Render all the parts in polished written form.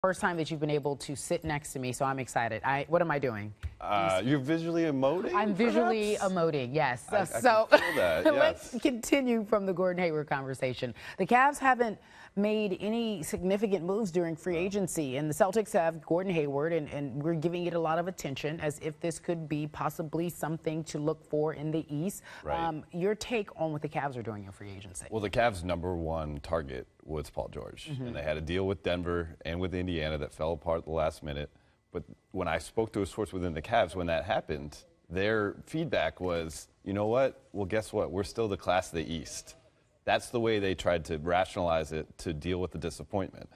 First time that you've been able to sit next to me, so I'm excited. What am I doing? You're visually emoting? I'm visually emoting, yes. I can feel that, yes. Let's continue from the Gordon Hayward conversation. The Cavs haven't made any significant moves during free agency, and the Celtics have Gordon Hayward, and we're giving it a lot of attention as if this could be possibly something to look for in the East. Right. Your take on what the Cavs are doing in free agency? Well, the Cavs' #1 target was Paul George, and they had a deal with Denver and with Indiana that fell apart at the last minute. But when I spoke to a source within the Cavs when that happened, their feedback was, you know what? Well, guess what? We're still the class of the East. That's the way they tried to rationalize it to deal with the disappointment.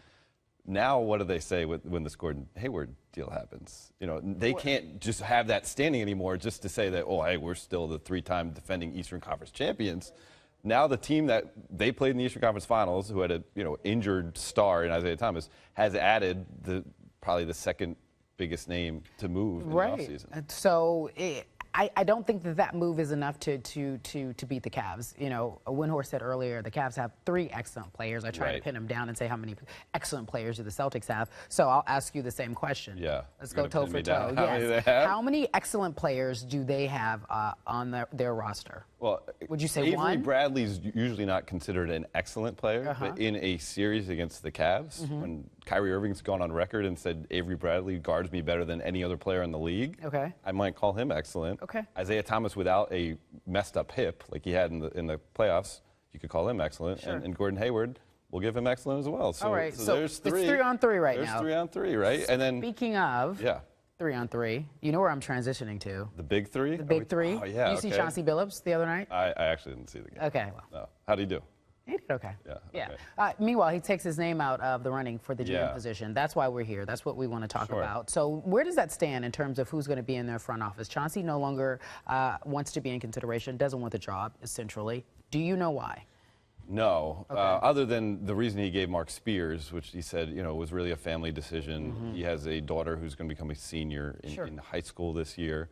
Now, what do they say when this Gordon Hayward deal happens? You know, they can't just have that standing anymore just to say that, oh, hey, we're still the 3-time defending Eastern Conference champions. Now the team that they played in the Eastern Conference Finals, who had a injured star in Isaiah Thomas, has added probably the second biggest name to move in the offseason. So I don't think that move is enough to beat the Cavs. You know, Windhorst said earlier the Cavs have 3 excellent players. I tried to pin them down and say how many excellent players do the Celtics have. So I'll ask you the same question. Yeah. Let's go toe for toe. How many they have? How many excellent players do they have on their roster? Well, would you say Avery one? Bradley's usually not considered an excellent player, but in a series against the Cavs, when Kyrie Irving's gone on record and said Avery Bradley guards me better than any other player in the league, I might call him excellent. Isaiah Thomas without a messed up hip like he had in the playoffs, you could call him excellent. And Gordon Hayward, we'll give him excellent as well. So, all right, so there's 3. It's 3 on 3 right now. There's 3 on 3, right? And then speaking of 3 on 3, you know where I'm transitioning to. The big 3? The big 3. Oh, yeah. Did you see Chauncey Billups the other night? I actually didn't see the game. Okay. Well. No. How'd he do? He did okay. Yeah. Okay. Meanwhile, he takes his name out of the running for the GM position. That's why we're here. That's what we want to talk about. So where does that stand in terms of who's going to be in their front office? Chauncey no longer wants to be in consideration, doesn't want the job, essentially. Do you know why? No, other than the reason he gave Mark Spears, which he said, was really a family decision. He has a daughter who's going to become a senior in high school this year.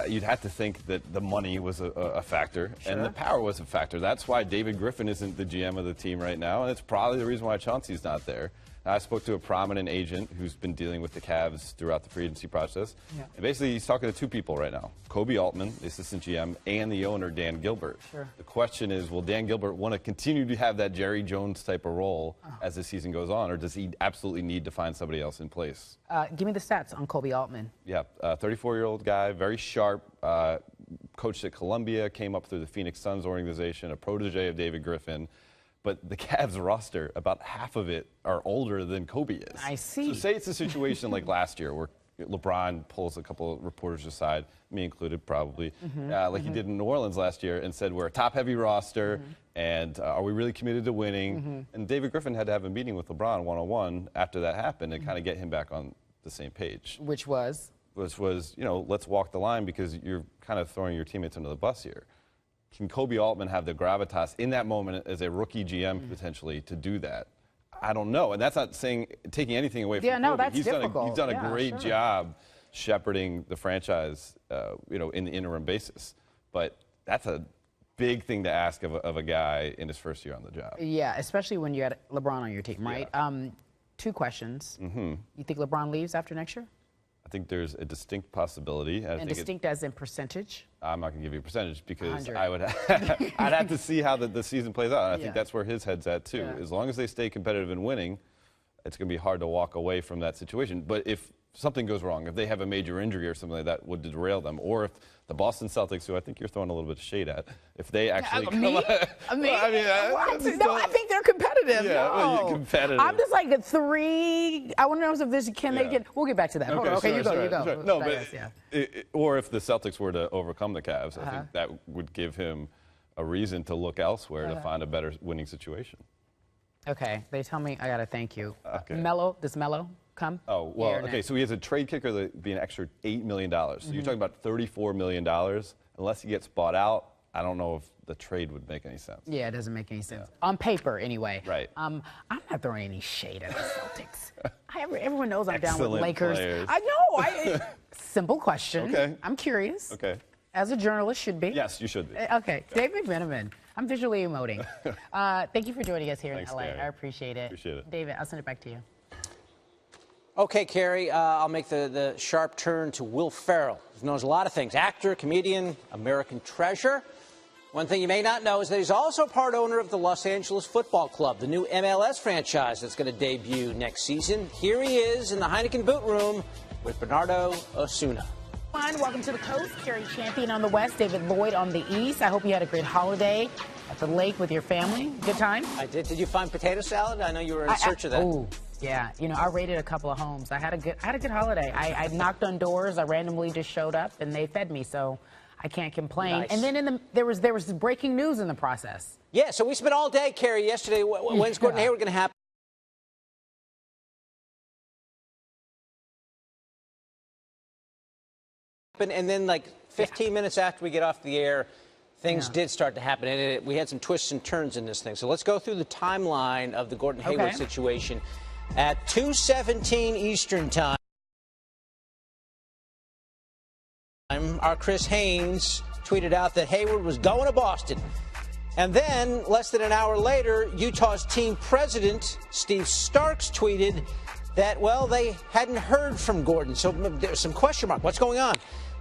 You'd have to think that the money was a factor, and the power was a factor. That's why David Griffin isn't the GM of the team right now, and it's probably the reason why Chauncey's not there. I spoke to a prominent agent who's been dealing with the Cavs throughout the free agency process. And basically, he's talking to 2 people right now, Kobe Altman, the assistant GM, and the owner, Dan Gilbert. The question is, will Dan Gilbert want to continue to have that Jerry Jones type of role as the season goes on, or does he absolutely need to find somebody else in place? Give me the stats on Kobe Altman. Yeah, 34-year-old guy, very sharp, coached at Columbia, came up through the Phoenix Suns organization, a protege of David Griffin. But the Cavs roster, about half of it are older than Kobe is. I see. So say it's a situation like last year where LeBron pulls a couple of reporters aside, me included probably, like he did in New Orleans last year, and said, we're a top-heavy roster, and are we really committed to winning? And David Griffin had to have a meeting with LeBron one-on-one after that happened and kind of get him back on the same page. Which was? Which was, let's walk the line because you're kind of throwing your teammates under the bus here. Can Kobe Altman have the gravitas in that moment as a rookie GM potentially to do that? I don't know. And that's not saying taking anything away from Kobe. No, that's difficult. He's done a great job shepherding the franchise, in the interim basis. But that's a big thing to ask of a guy in his first year on the job. Yeah, especially when you had LeBron on your team, right? 2 questions. You think LeBron leaves after next year? I think there's a distinct possibility. And distinct as in percentage? I'm not going to give you a percentage because 100. I'd have to see how the season plays out. And I think that's where his head's at, too. As long as they stay competitive and winning, it's going to be hard to walk away from that situation. But if something goes wrong, if they have a major injury or something like that would derail them, or if the Boston Celtics, who I think you're throwing a little bit of shade at, if they actually I think they're competitive. Competitive. I'm just like 3. I want to know if this can they get. We'll get back to that. Hold on. Okay, you go. Sure. No, but or if the Celtics were to overcome the Cavs, I think that would give him a reason to look elsewhere to find a better winning situation. Okay, they tell me I got to thank you. Okay. Does Melo come? Oh, well, okay, so he has a trade kicker that would be an extra $8 million. So you're talking about $34 million. Unless he gets bought out, I don't know if the trade would make any sense. Yeah, it doesn't make any sense. On paper, anyway. Right. I'm not throwing any shade at the Celtics. Everyone knows I'm down with Excellent Lakers. players. I know. Simple question. Okay. I'm curious. Okay. As a journalist should be. Yes, you should be. Okay. Dave McMenamin. I'm visually emoting. Thank you for joining us here Thanks, in LA. Gary. I appreciate it. Appreciate it. David, I'll send it back to you. Okay, Carrie, I'll make the sharp turn to Will Ferrell, who knows a lot of things. Actor, comedian, American treasure. One thing you may not know is that he's also part owner of the Los Angeles Football Club, the new MLS franchise that's going to debut next season. Here he is in the Heineken boot room with Bernardo Osuna. Welcome to the coast. Carrie Champion on the west, David Lloyd on the east. I hope you had a great holiday at the lake with your family. Good time? I did. Did you find potato salad? I know you were in search of that. Oh, yeah. You know, I raided a couple of homes. I had a good holiday. I knocked on doors. I randomly just showed up, and they fed me, so I can't complain. Nice. And then there was breaking news in the process. Yeah, so we spent all day, Carrie, yesterday. When's Gordon Hayward going to happen? And then, like 15 minutes after we get off the air, things did start to happen. And we had some twists and turns in this thing. So let's go through the timeline of the Gordon Hayward situation. At 2:17 Eastern Time, our Chris Haynes tweeted out that Hayward was going to Boston. And then, less than an hour later, Utah's team president, Steve Starks, tweeted that, well, they hadn't heard from Gordon. So there's some question mark. What's going on?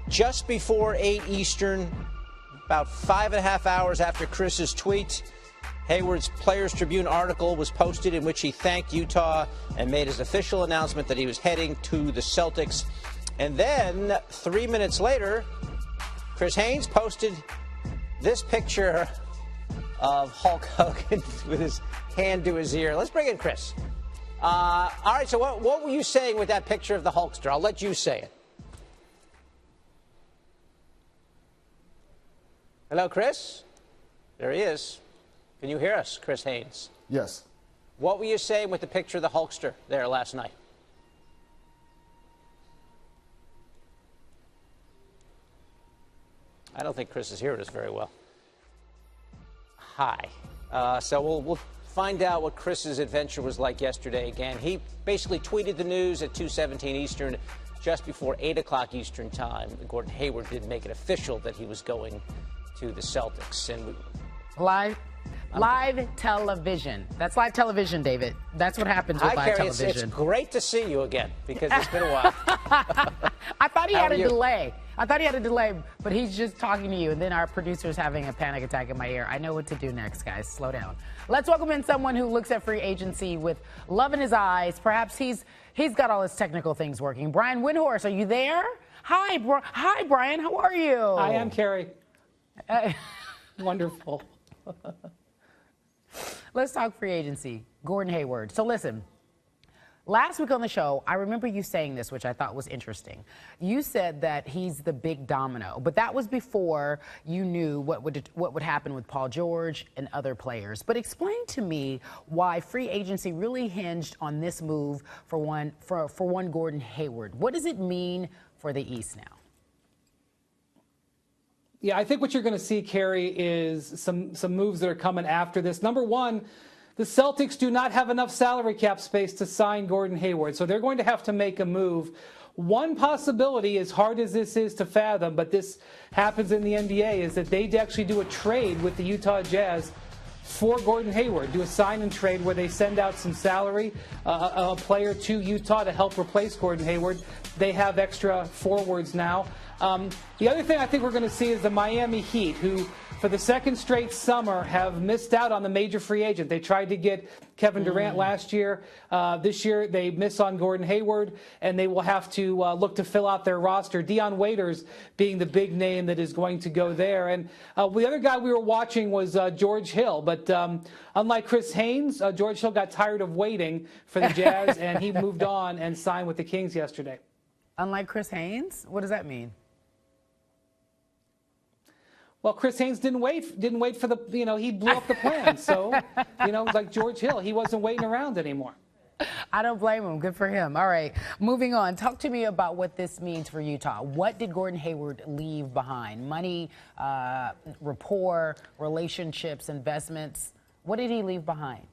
Just before 8 Eastern, about 5.5 hours after Chris's tweet, Hayward's Players Tribune article was posted in which he thanked Utah and made his official announcement that he was heading to the Celtics. And then 3 minutes later, Chris Haynes posted this picture of Hulk Hogan with his hand to his ear. Let's bring in Chris. All right, so what were you saying with that picture of the Hulkster? I'll let you say it. Hello, Chris? There he is. Can you hear us, Chris Haynes? Yes. What were you saying with the picture of the Hulkster there last night? I don't think Chris is hearing us very well. Hi. So we'll find out what Chris's adventure was like yesterday again. He basically tweeted the news at 2:17 Eastern, just before 8 o'clock Eastern time. Gordon Hayward did make it official that he was going to the Celtics. And live television. That's live television, David. That's what happens with live television. It's great to see you again because it's been a while. I thought he had a delay. But he's just talking to you, and then our producer's having a panic attack in my ear. I know what to do next, guys. Slow down. Let's welcome in someone who looks at free agency with love in his eyes. Perhaps he's got all his technical things working. Brian Windhorst, are you there? Hi, Brian. How are you? I am, Carrie. Wonderful. Let's talk free agency. Gordon Hayward. So listen. Last week on the show, I remember you saying this, which I thought was interesting. You said that he's the big domino, but that was before you knew what would happen with Paul George and other players. But explain to me why free agency really hinged on this move for one Gordon Hayward. What does it mean for the East now? Yeah, I think what you're going to see, Carrie, is some moves that are coming after this. Number one, the Celtics do not have enough salary cap space to sign Gordon Hayward, so they're going to have to make a move. One possibility, as hard as this is to fathom, but this happens in the NBA, is that they actually do a trade with the Utah Jazz for Gordon Hayward, do a sign and trade where they send out some salary, a player to Utah to help replace Gordon Hayward. They have extra forwards now. The other thing I think we're going to see is the Miami Heat, who for the second straight summer have missed out on the major free agent. They tried to get Kevin Durant last year. This year they miss on Gordon Hayward, and they will have to look to fill out their roster. Dion Waiters being the big name that is going to go there. And the other guy we were watching was George Hill. But unlike Chris Haynes, George Hill got tired of waiting for the Jazz, and he moved on and signed with the Kings yesterday. Unlike Chris Haynes? What does that mean? Well, Chris Haynes didn't wait for the, he blew up the plan. So, like George Hill, he wasn't waiting around anymore. I don't blame him. Good for him. All right, moving on. Talk to me about what this means for Utah. What did Gordon Hayward leave behind? Money, rapport, relationships, investments. What did he leave behind?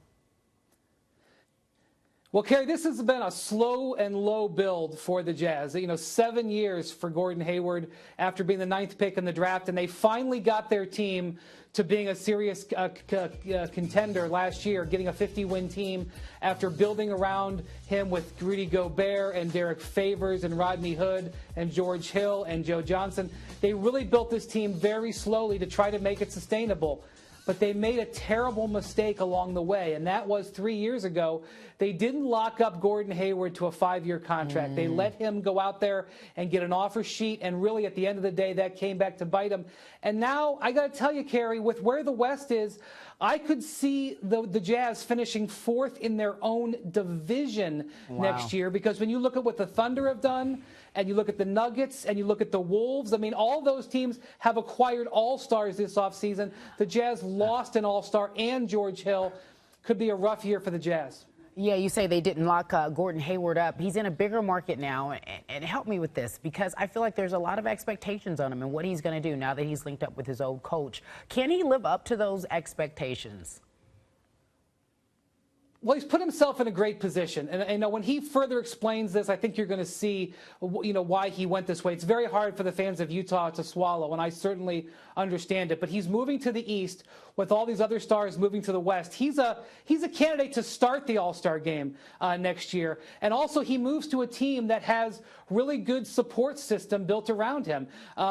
Well, Kerry, this has been a slow and low build for the Jazz. 7 years for Gordon Hayward after being the 9th pick in the draft, and they finally got their team to being a serious contender last year, getting a 50-win team after building around him with Rudy Gobert and Derek Favors and Rodney Hood and George Hill and Joe Johnson. They really built this team very slowly to try to make it sustainable. But they made a terrible mistake along the way, and that was 3 years ago. They didn't lock up Gordon Hayward to a 5-year contract. They let him go out there and get an offer sheet, and really at the end of the day, that came back to bite him. And now, I got to tell you, Kerry, with where the West is, I could see the Jazz finishing 4th in their own division next year, because when you look at what the Thunder have done, and you look at the Nuggets, and you look at the Wolves, I mean, all those teams have acquired all-stars this offseason. The Jazz lost an all-star and George Hill. Could be a rough year for the Jazz. Yeah, you say they didn't lock Gordon Hayward up. He's in a bigger market now, and help me with this, because I feel like there's a lot of expectations on him and what he's going to do now that he's linked up with his old coach. Can he live up to those expectations? Well, he's put himself in a great position. And when he further explains this, I think you're going to see, why he went this way. It's very hard for the fans of Utah to swallow, and I certainly understand it. But he's moving to the East with all these other stars moving to the West. He's a candidate to start the All-Star game next year. And also, he moves to a team that has really good support system built around him.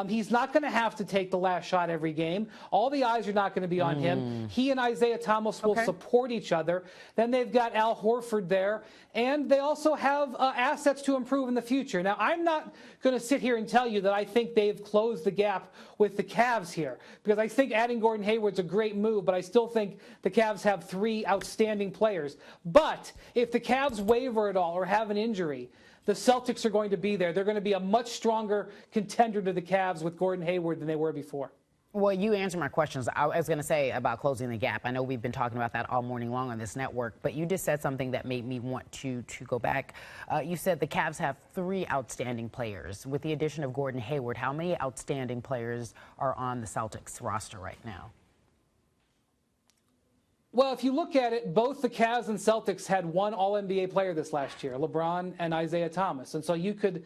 He's not going to have to take the last shot every game. All the eyes are not going to be on him. He and Isaiah Thomas will support each other. Then they've got Al Horford there, and they also have assets to improve in the future. Now, I'm not going to sit here and tell you that I think they've closed the gap with the Cavs here, because I think adding Gordon Hayward's a great move, but I still think the Cavs have 3 outstanding players. But if the Cavs waver at all or have an injury, the Celtics are going to be there. They're going to be a much stronger contender to the Cavs with Gordon Hayward than they were before. Well, you answered my questions. I was going to say about closing the gap. I know we've been talking about that all morning long on this network, but you just said something that made me want to go back. You said the Cavs have 3 outstanding players. With the addition of Gordon Hayward, how many outstanding players are on the Celtics roster right now? Well, if you look at it, both the Cavs and Celtics had 1 All-NBA player this last year, LeBron and Isaiah Thomas. And so you could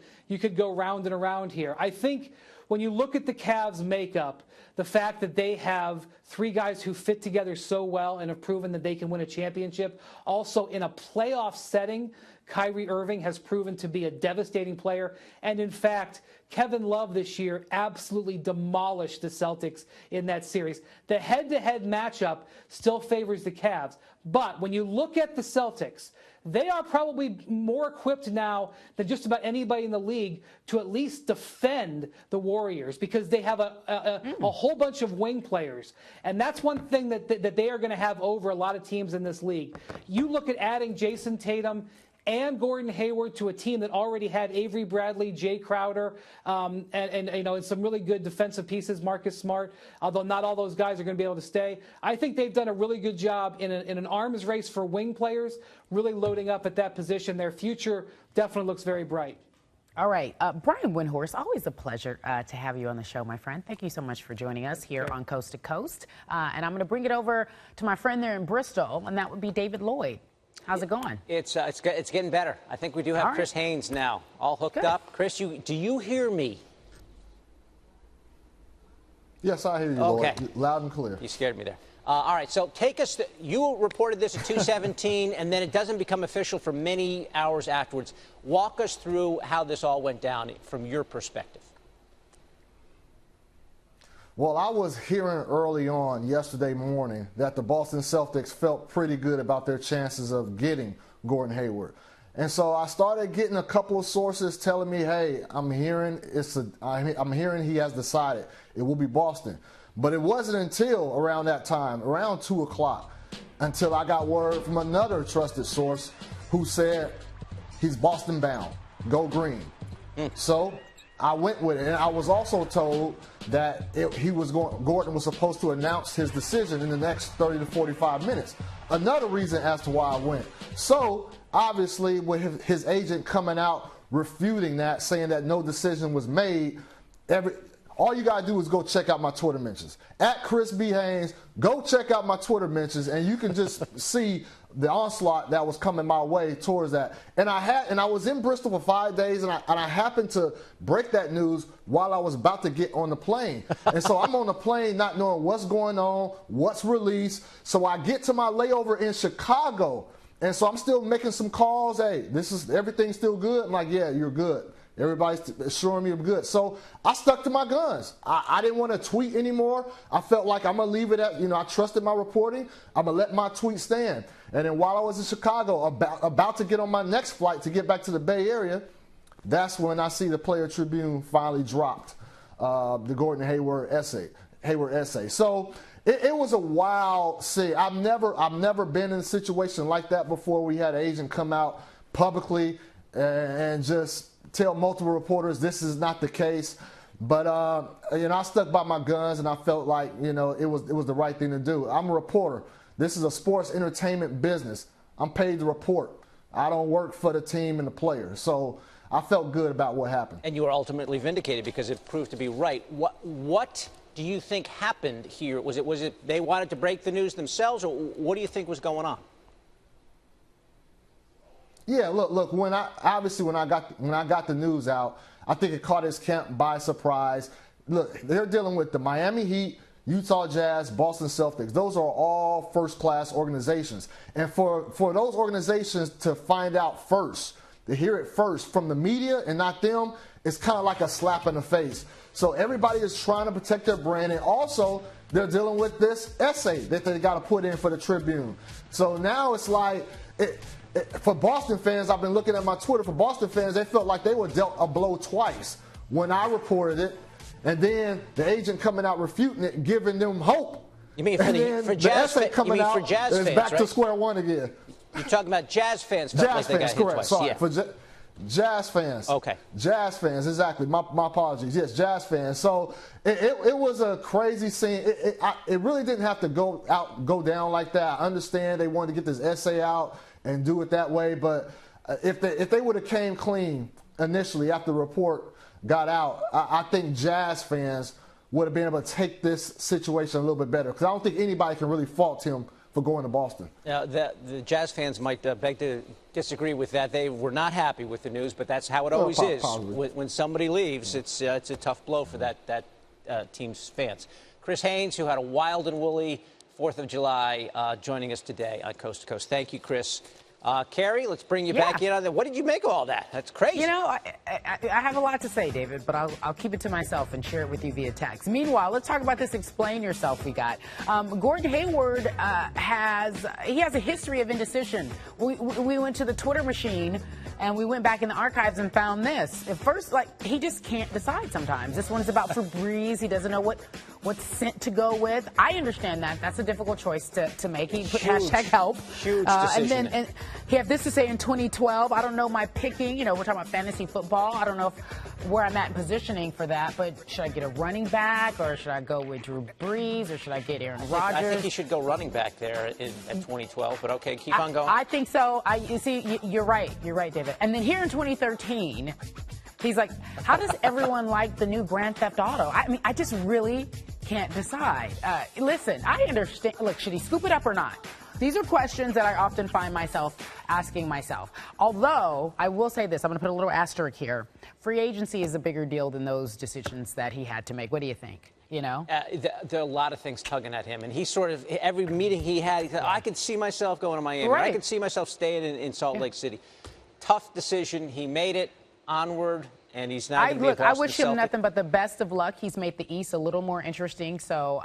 go round and around here. I think when you look at the Cavs' makeup, the fact that they have 3 guys who fit together so well and have proven that they can win a championship, also in a playoff setting, Kyrie Irving has proven to be a devastating player. And in fact, Kevin Love this year absolutely demolished the Celtics in that series. The head-to-head matchup still favors the Cavs. But when you look at the Celtics, they are probably more equipped now than just about anybody in the league to at least defend the Warriors, because they have a whole bunch of wing players. And that's one thing that they are going to have over a lot of teams in this league. You look at adding Jason Tatum and Gordon Hayward to a team that already had Avery Bradley, Jay Crowder, and some really good defensive pieces, Marcus Smart, although not all those guys are going to be able to stay. I think they've done a really good job in an arms race for wing players, really loading up at that position. Their future definitely looks very bright. All right. Brian Windhorst, always a pleasure to have you on the show, my friend. Thank you so much for joining us here on Coast to Coast. And I'm going to bring it over to my friend there in Bristol, and that would be David Lloyd. How's it going? It's getting better. I think we do have Chris Haynes now all hooked up. Chris, do you hear me? Yes, I hear you, okay. Lloyd. Loud and clear. You scared me there. All right, so take us. You reported this at 2:17, and then it doesn't become official for many hours afterwards. Walk us through how this all went down from your perspective. Well, I was hearing early on yesterday morning that the Boston Celtics felt pretty good about their chances of getting Gordon Hayward. And so I started getting a couple of sources telling me, hey, I'm hearing he has decided it will be Boston. But it wasn't until around that time, around 2 o'clock, until I got word from another trusted source who said he's Boston bound. Go green. So I went with it, and I was also told that Gordon was supposed to announce his decision in the next 30 to 45 minutes. Another reason as to why I went. So obviously, with his agent coming out refuting that, saying that no decision was made, all you gotta do is go check out my Twitter mentions at Chris B. Haynes. Go check out my Twitter mentions, and you can just see the onslaught that was coming my way towards that. And I was in Bristol for 5 days, and I happened to break that news while I was about to get on the plane. And so I'm on the plane not knowing what's going on, what's released. So I get to my layover in Chicago, and so I'm still making some calls. Hey, everything's still good? I'm like, yeah, you're good. Everybody's assuring me I'm good. So I stuck to my guns. I didn't want to tweet anymore. I felt like I'm going to leave it at, I trusted my reporting. I'm going to let my tweet stand. And then while I was in Chicago, about to get on my next flight to get back to the Bay Area, that's when I see the Player Tribune finally dropped the Gordon Hayward essay. So it was a wild scene. I've never been in a situation like that before. We had an agent come out publicly and just tell multiple reporters this is not the case. But I stuck by my guns, and I felt like it was the right thing to do. I'm a reporter. This is a sports entertainment business. I'm paid to report. I don't work for the team and the players. So I felt good about what happened. And you were ultimately vindicated because it proved to be right. What do you think happened here? Was it they wanted to break the news themselves, or what do you think was going on? Yeah, look. When I got the news out, I think it caught his camp by surprise. Look, they're dealing with the Miami Heat, Utah Jazz, Boston Celtics. Those are all first-class organizations, and for those organizations to find out first, to hear it first from the media and not them, it's kind of like a slap in the face. So everybody is trying to protect their brand, and also they're dealing with this essay that they got to put in for the Tribune. So now it's like for Boston fans, I've been looking at my Twitter. For Boston fans, they felt like they were dealt a blow twice when I reported it, and then the agent coming out refuting it, giving them hope. You mean for Jazz fans? You mean for Jazz fans, back right? to square one again. You're talking about Jazz fans. Jazz fans, correct. Sorry, yeah. for Jazz fans. Okay. Jazz fans, exactly. My apologies. Yes, Jazz fans. So it was a crazy scene. It really didn't have to go down like that. I understand they wanted to get this essay out and do it that way, but if they would have came clean initially after the report got out, I think Jazz fans would have been able to take this situation a little bit better, because I don't think anybody can really fault him for going to Boston. The Jazz fans might beg to disagree with that. They were not happy with the news, but that's how it always is. When somebody leaves, it's a tough blow for that team's fans. Chris Haynes, who had a wild and woolly 4th of July, joining us today on Coast to Coast. Thank you, Chris. Carrie, let's bring you back in on that. What did you make of all that? That's crazy. I have a lot to say, David, but I'll keep it to myself and share it with you via text. Meanwhile, let's talk about this Explain Yourself we got. Gordon Hayward has a history of indecision. We went to the Twitter machine and we went back in the archives and found this. At first, he just can't decide sometimes. This one's about Febreze. He doesn't know what scent to go with. I understand that. That's a difficult choice to make. He put hashtag help. Huge decision. And he had this to say in 2012. I don't know my picking. We're talking about fantasy football. I don't know where I'm at in positioning for that, but should I get a running back, or should I go with Drew Brees, or should I get Aaron Rodgers? I think he should go running back there at 2012, but okay, keep on going. I think so. You see, you're right. You're right, David. And then here in 2013, he's like, how does everyone like the new Grand Theft Auto? I mean, I just really can't decide. Listen, I understand. Look, should he scoop it up or not? These are questions that I often find myself asking myself. Although, I will say this, I'm going to put a little asterisk here. Free agency is a bigger deal than those decisions that he had to make. What do you think? There are a lot of things tugging at him, and he sort of, every meeting he had, he said, I could see myself going to Miami. Right. I could see myself staying in Salt Lake City. Tough decision. He made it. Onward. And he's now going to be a Boston I wish him Celtic. nothing but the best of luck. He's made the East a little more interesting, so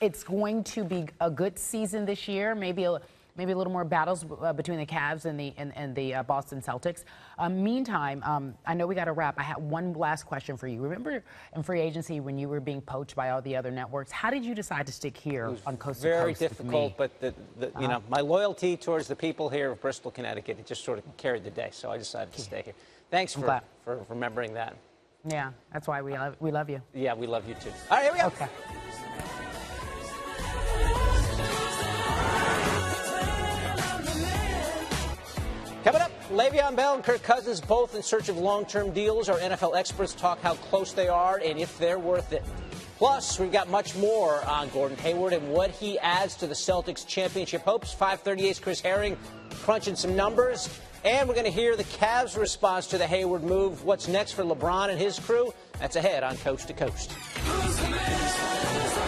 it's going to be a good season this year. Maybe a little more battles between the Cavs and the Boston Celtics. Meantime, I know we got to wrap. I had one last question for you. Remember in free agency when you were being poached by all the other networks? How did you decide to stick here on Coast to Coast? Very difficult, but my loyalty towards the people here of Bristol, Connecticut, it just sort of carried the day. So I decided to stay here. Thanks for remembering that. Yeah, that's why we love you. Yeah, we love you too. All right, here we go. Okay. Coming up, Le'Veon Bell and Kirk Cousins both in search of long-term deals. Our NFL experts talk how close they are and if they're worth it. Plus, we've got much more on Gordon Hayward and what he adds to the Celtics championship hopes. 538's Chris Herring crunching some numbers. And we're going to hear the Cavs' response to the Hayward move. What's next for LeBron and his crew? That's ahead on Coast to Coast.